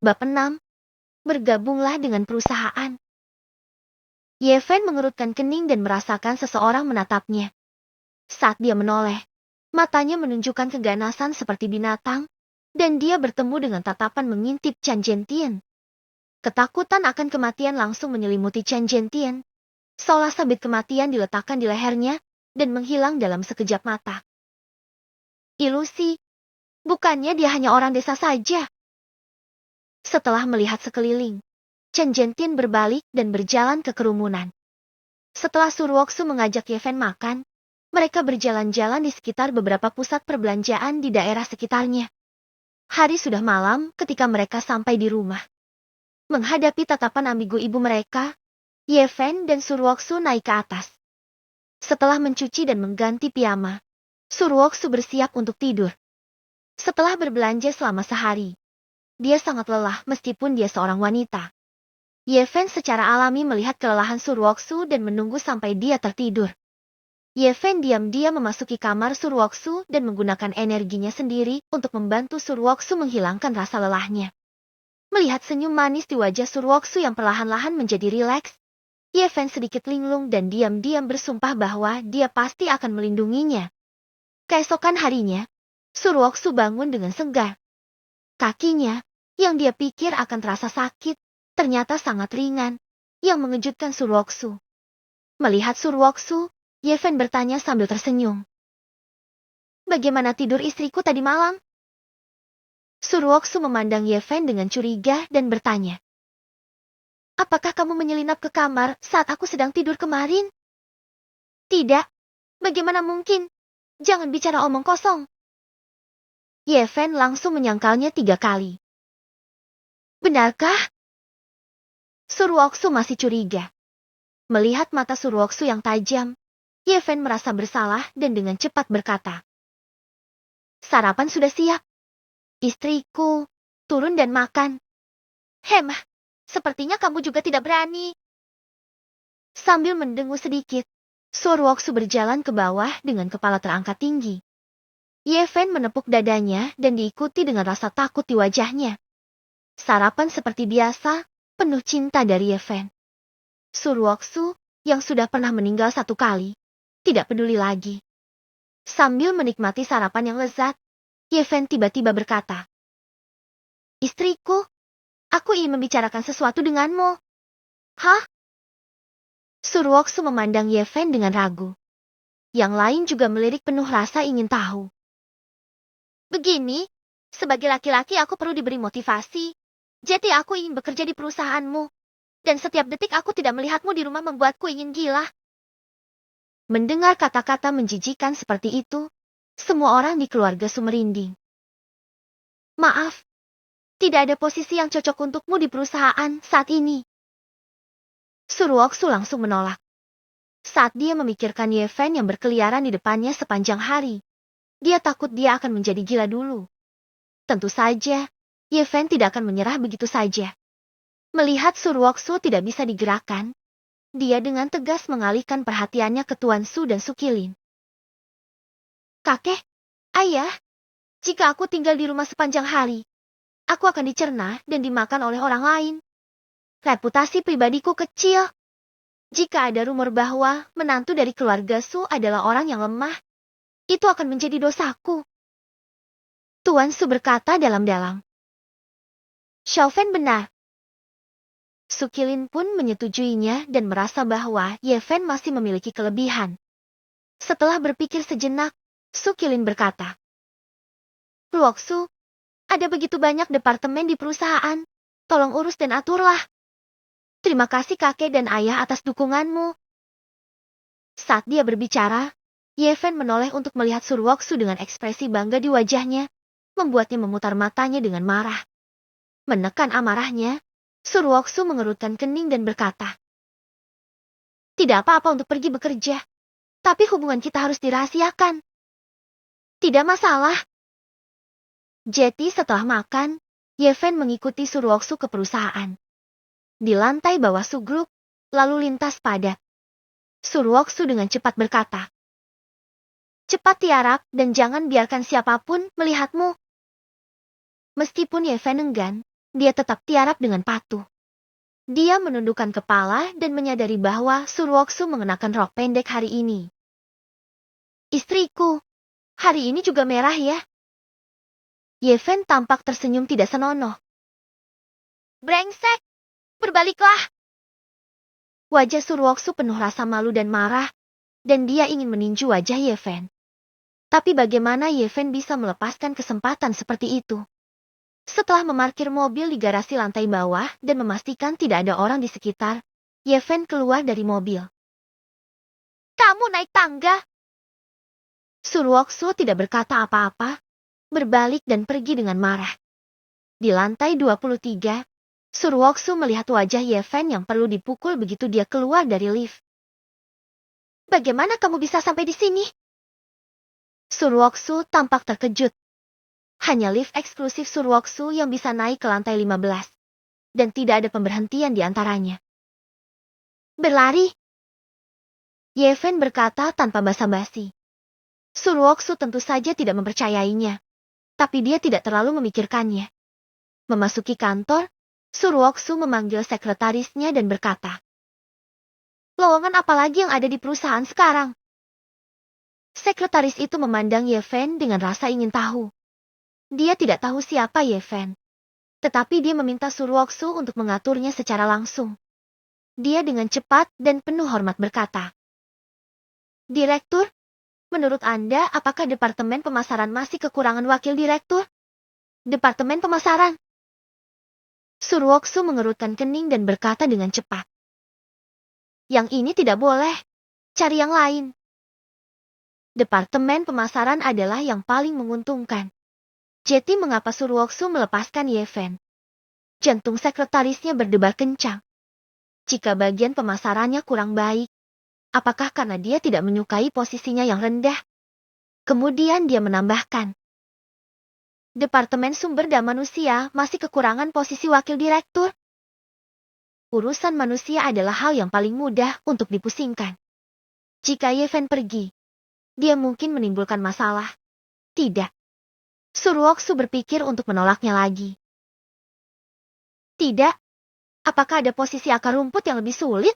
Bab 6. Bergabunglah dengan perusahaan. Yeven mengerutkan kening dan merasakan seseorang menatapnya. Saat dia menoleh, matanya menunjukkan keganasan seperti binatang, dan dia bertemu dengan tatapan mengintip Chen Zhentian. Ketakutan akan kematian langsung menyelimuti Chen Zhentian, seolah sabit kematian diletakkan di lehernya, dan menghilang dalam sekejap mata. Ilusi, bukannya dia hanya orang desa saja. Setelah melihat sekeliling, Chen Zhentian berbalik dan berjalan ke kerumunan. Setelah Surwoksu mengajak Yeven makan, mereka berjalan-jalan di sekitar beberapa pusat perbelanjaan di daerah sekitarnya. Hari sudah malam ketika mereka sampai di rumah. Menghadapi tatapan ambigu ibu mereka, Yeven dan Surwoksu naik ke atas. Setelah mencuci dan mengganti piyama, Surwoksu bersiap untuk tidur. Setelah berbelanja selama sehari, dia sangat lelah meskipun dia seorang wanita. Yeven secara alami melihat kelelahan Surwoksu dan menunggu sampai dia tertidur. Yeven diam-diam memasuki kamar Surwoksu dan menggunakan energinya sendiri untuk membantu Surwoksu menghilangkan rasa lelahnya. Melihat senyum manis di wajah Surwoksu yang perlahan-lahan menjadi rileks, Yeven sedikit linglung dan diam-diam bersumpah bahwa dia pasti akan melindunginya. Keesokan harinya, Surwoksu bangun dengan segar. Kakinya, yang dia pikir akan terasa sakit, ternyata sangat ringan, yang mengejutkan Surwoksu. Melihat Surwoksu, Yeven bertanya sambil tersenyum. Bagaimana tidur istriku tadi malam? Surwoksu memandang Yeven dengan curiga dan bertanya. Apakah kamu menyelinap ke kamar saat aku sedang tidur kemarin? Tidak. Bagaimana mungkin? Jangan bicara omong kosong. Yeven langsung menyangkalnya 3 kali. Benarkah? Surwoksu masih curiga. Melihat mata Surwoksu yang tajam, Yeven merasa bersalah dan dengan cepat berkata. Sarapan sudah siap. Istriku, turun dan makan. Hemah, sepertinya kamu juga tidak berani. Sambil mendengus sedikit, Surwoksu berjalan ke bawah dengan kepala terangkat tinggi. Yeven menepuk dadanya dan diikuti dengan rasa takut di wajahnya. Sarapan seperti biasa, penuh cinta dari Yeven. Surwoksu, yang sudah pernah meninggal 1 kali, tidak peduli lagi. Sambil menikmati sarapan yang lezat, Yeven tiba-tiba berkata, Istriku, aku ingin membicarakan sesuatu denganmu. Hah? Surwoksu memandang Yeven dengan ragu. Yang lain juga melirik penuh rasa ingin tahu. Begini, sebagai laki-laki aku perlu diberi motivasi. Jadi aku ingin bekerja di perusahaanmu. Dan setiap detik aku tidak melihatmu di rumah membuatku ingin gila. Mendengar kata-kata menjijikan seperti itu, semua orang di keluarga Su merinding. Maaf, tidak ada posisi yang cocok untukmu di perusahaan saat ini. Surwoksu langsung menolak. Saat dia memikirkan Yeven yang berkeliaran di depannya sepanjang hari, dia takut dia akan menjadi gila dulu. Tentu saja, Yeven tidak akan menyerah begitu saja. Melihat Surwoksu tidak bisa digerakkan, dia dengan tegas mengalihkan perhatiannya ke Tuan Su dan Sukilin. Kakek, ayah, jika aku tinggal di rumah sepanjang hari, aku akan dicerna dan dimakan oleh orang lain. Reputasi pribadiku kecil. Jika ada rumor bahwa menantu dari keluarga Su adalah orang yang lemah, itu akan menjadi dosaku. Tuan Su berkata dalam-dalam. Xiaofen benar. Sukilin pun menyetujuinya dan merasa bahwa Yeven masih memiliki kelebihan. Setelah berpikir sejenak, Sukilin berkata. Luoksu, ada begitu banyak departemen di perusahaan. Tolong urus dan aturlah. Terima kasih kakek dan ayah atas dukunganmu. Saat dia berbicara, Yeven menoleh untuk melihat Surwoksu dengan ekspresi bangga di wajahnya, membuatnya memutar matanya dengan marah. Menekan amarahnya, Surwoksu mengerutkan kening dan berkata, Tidak apa-apa untuk pergi bekerja, tapi hubungan kita harus dirahasiakan. Tidak masalah. Jadi setelah makan, Yeven mengikuti Surwoksu ke perusahaan. Di lantai bawah Sugruk, lalu lintas padat. Surwoksu dengan cepat berkata, Cepat tiarap dan jangan biarkan siapapun melihatmu. Meskipun Yeven enggan, dia tetap tiarap dengan patuh. Dia menundukkan kepala dan menyadari bahwa Surwoksu mengenakan rok pendek hari ini. Istriku, hari ini juga merah ya? Yeven tampak tersenyum tidak senonoh. Brengsek, berbaliklah. Wajah Surwoksu penuh rasa malu dan marah, dan dia ingin meninju wajah Yeven. Tapi bagaimana Yeven bisa melepaskan kesempatan seperti itu? Setelah memarkir mobil di garasi lantai bawah dan memastikan tidak ada orang di sekitar, Yeven keluar dari mobil. Kamu naik tangga? Surwoksu tidak berkata apa-apa, berbalik dan pergi dengan marah. Di lantai 23, Surwoksu melihat wajah Yeven yang perlu dipukul begitu dia keluar dari lift. Bagaimana kamu bisa sampai di sini? Surwoksu tampak terkejut. Hanya lift eksklusif Surwoksu yang bisa naik ke lantai 15. Dan tidak ada pemberhentian di antaranya. Berlari? Yeven berkata tanpa basa-basi. Surwoksu tentu saja tidak mempercayainya. Tapi dia tidak terlalu memikirkannya. Memasuki kantor, Surwoksu memanggil sekretarisnya dan berkata, lowongan apa lagi yang ada di perusahaan sekarang? Sekretaris itu memandang Yeven dengan rasa ingin tahu. Dia tidak tahu siapa Yeven. Tetapi dia meminta Surwoksu untuk mengaturnya secara langsung. Dia dengan cepat dan penuh hormat berkata, Direktur, menurut Anda apakah Departemen Pemasaran masih kekurangan wakil direktur? Departemen Pemasaran. Surwoksu mengerutkan kening dan berkata dengan cepat. Yang ini tidak boleh. Cari yang lain. Departemen Pemasaran adalah yang paling menguntungkan. Jadi mengapa Surwoksu melepaskan Yeven? Jantung sekretarisnya berdebar kencang. Jika bagian pemasarannya kurang baik, apakah karena dia tidak menyukai posisinya yang rendah? Kemudian dia menambahkan. Departemen Sumber Daya Manusia masih kekurangan posisi wakil direktur. Urusan manusia adalah hal yang paling mudah untuk dipusingkan. Jika Yeven pergi, dia mungkin menimbulkan masalah. Tidak. Surwoksu berpikir untuk menolaknya lagi. Tidak. Apakah ada posisi akar rumput yang lebih sulit?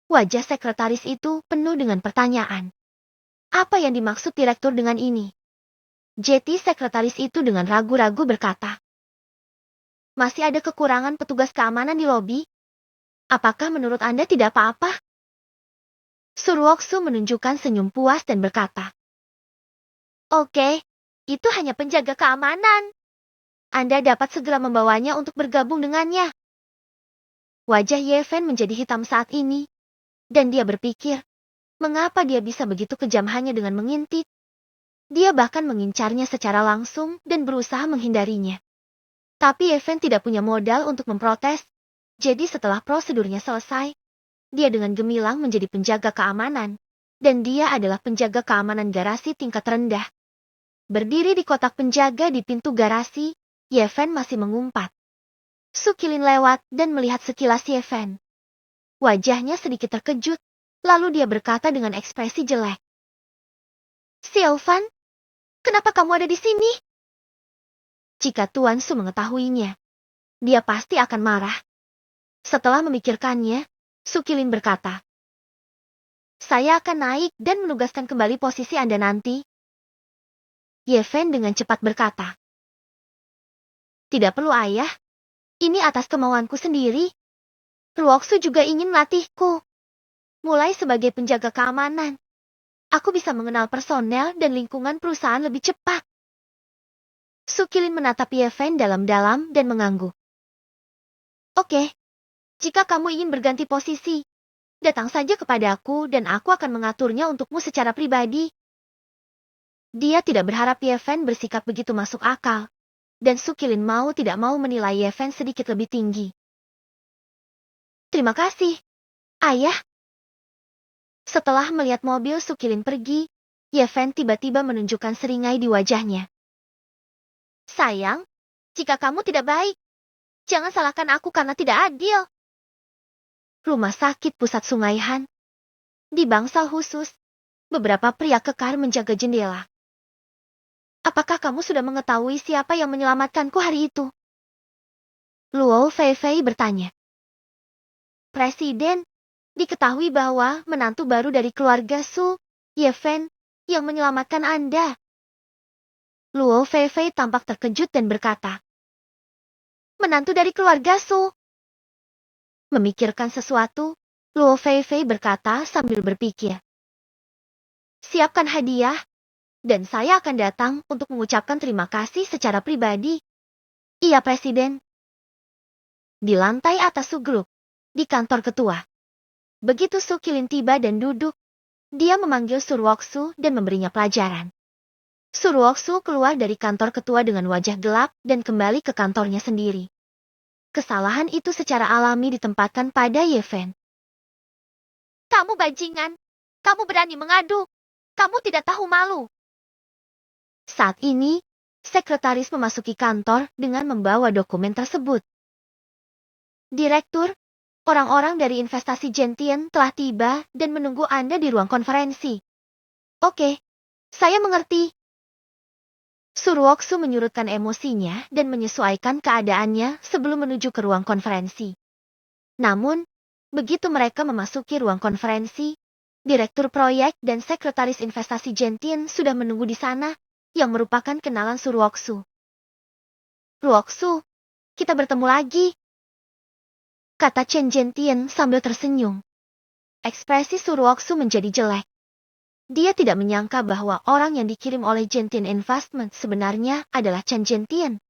Wajah sekretaris itu penuh dengan pertanyaan. Apa yang dimaksud direktur dengan ini? Jeti sekretaris itu dengan ragu-ragu berkata. Masih ada kekurangan petugas keamanan di lobi? Apakah menurut Anda tidak apa-apa? Surwoksu menunjukkan senyum puas dan berkata. Oke, itu hanya penjaga keamanan. Anda dapat segera membawanya untuk bergabung dengannya. Wajah Yeven menjadi hitam saat ini. Dan dia berpikir, mengapa dia bisa begitu kejam hanya dengan mengintip? Dia bahkan mengincarnya secara langsung dan berusaha menghindarinya. Tapi Yeven tidak punya modal untuk memprotes. Jadi setelah prosedurnya selesai, dia dengan gemilang menjadi penjaga keamanan. Dan dia adalah penjaga keamanan garasi tingkat rendah. Berdiri di kotak penjaga di pintu garasi, Yeven masih mengumpat. Sukilin lewat dan melihat sekilas Yeven. Wajahnya sedikit terkejut, lalu dia berkata dengan ekspresi jelek. Sylvan, kenapa kamu ada di sini? Jika Tuan Su mengetahuinya, dia pasti akan marah. Setelah memikirkannya, Sukilin berkata, saya akan naik dan menugaskan kembali posisi Anda nanti. Yeven dengan cepat berkata, tidak perlu ayah, ini atas kemauanku sendiri. Ruoksu juga ingin melatihku. Mulai sebagai penjaga keamanan. Aku bisa mengenal personel dan lingkungan perusahaan lebih cepat. Sukilin menatap Yeven dalam-dalam dan mengangguk. Oke, jika kamu ingin berganti posisi, datang saja kepadaku dan aku akan mengaturnya untukmu secara pribadi. Dia tidak berharap Yeven bersikap begitu masuk akal. Dan Sukilin mau tidak mau menilai Yeven sedikit lebih tinggi. Terima kasih, ayah. Setelah melihat mobil Sukilin pergi, Yeven tiba-tiba menunjukkan seringai di wajahnya. Sayang, jika kamu tidak baik, jangan salahkan aku karena tidak adil. Rumah sakit pusat Sungaihan. Di bangsal khusus, beberapa pria kekar menjaga jendela. Apakah kamu sudah mengetahui siapa yang menyelamatkanku hari itu? Luo Feifei bertanya. Presiden, diketahui bahwa menantu baru dari keluarga Su, Ye Fen, yang menyelamatkan Anda. Luo Feifei tampak terkejut dan berkata, menantu dari keluarga Su. Memikirkan sesuatu, Luo Feifei berkata sambil berpikir. Siapkan hadiah, dan saya akan datang untuk mengucapkan terima kasih secara pribadi. Iya, Presiden. Di lantai atas Su Group, di kantor ketua. Begitu Su Qilin tiba dan duduk, dia memanggil Surwoksu dan memberinya pelajaran. Surwoksu keluar dari kantor ketua dengan wajah gelap dan kembali ke kantornya sendiri. Kesalahan itu secara alami ditempatkan pada Ye Fen. Kamu bajingan. Kamu berani mengadu. Kamu tidak tahu malu. Saat ini, sekretaris memasuki kantor dengan membawa dokumen tersebut. Direktur, orang-orang dari investasi Gentian telah tiba dan menunggu Anda di ruang konferensi. Oke, saya mengerti. Surwoksu menyurutkan emosinya dan menyesuaikan keadaannya sebelum menuju ke ruang konferensi. Namun, begitu mereka memasuki ruang konferensi, Direktur Proyek dan Sekretaris Investasi Gentian sudah menunggu di sana, yang merupakan kenalan Surwoksu. Ruoksu, kita bertemu lagi, kata Chen Gentian sambil tersenyum. Ekspresi Surwoksu menjadi jelek. Dia tidak menyangka bahwa orang yang dikirim oleh Gentian Investment sebenarnya adalah Chen Gentian.